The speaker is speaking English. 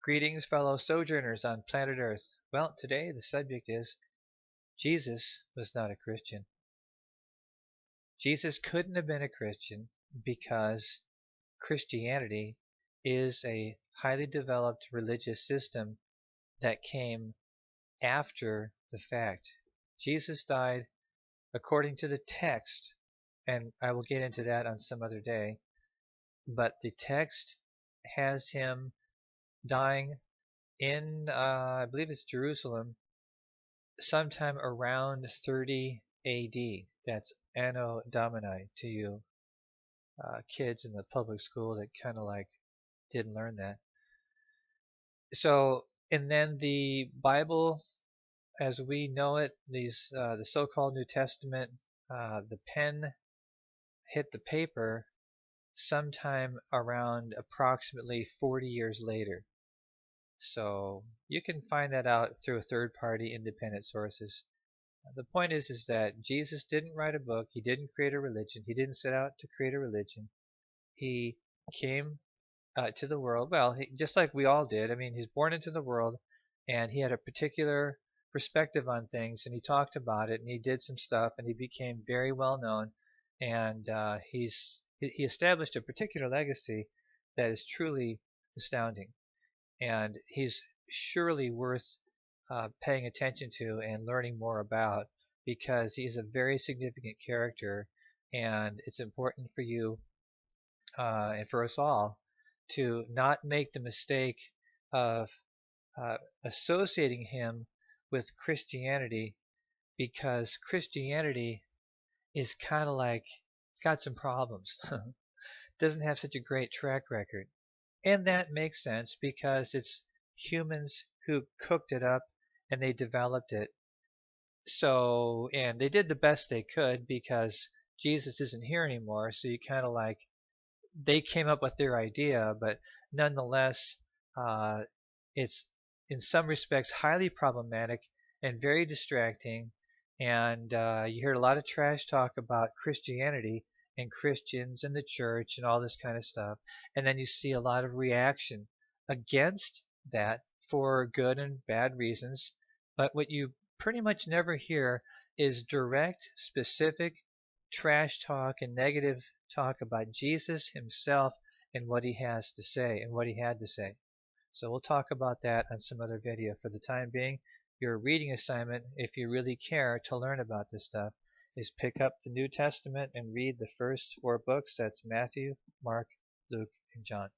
Greetings, fellow sojourners on planet Earth. Well, today the subject is Jesus was not a Christian. Jesus couldn't have been a Christian because Christianity is a highly developed religious system that came after the fact. Jesus died according to the text, and I will get into that on some other day, but the text has him dying in, I believe it's Jerusalem, sometime around 30 AD. That's Anno Domini to you kids in the public school that kind of like didn't learn that. So, and then the Bible, as we know it, the so-called New Testament, the pen hit the paper sometime around approximately 40 years later. So you can find that out through third-party independent sources. The point is that Jesus didn't write a book. He didn't create a religion. He didn't set out to create a religion. He came to the world. Well, just like we all did. I mean, he's born into the world, and he had a particular perspective on things, and he talked about it, and he did some stuff, and he became very well known, and he established a particular legacy that is truly astounding, and he's surely worth paying attention to and learning more about because he is a very significant character, and it's important for you and for us all to not make the mistake of associating him with Christianity, because Christianity is kind of like, it's got some problems. Doesn't have such a great track record. And that makes sense because it's humans who cooked it up and they developed it. So, and they did the best they could because Jesus isn't here anymore. So you kind of like, they came up with their idea, but nonetheless, uh, it's in some respects highly problematic and very distracting. And you hear a lot of trash talk about Christianity and Christians and the church and all this kind of stuff. And then you see a lot of reaction against that for good and bad reasons. But what you pretty much never hear is direct, specific trash talk and negative talk about Jesus himself and what he has to say and what he had to say. So we'll talk about that on some other video. For the time being, your reading assignment, if you really care to learn about this stuff, is pick up the New Testament and read the first 4 books. That's Matthew, Mark, Luke, and John.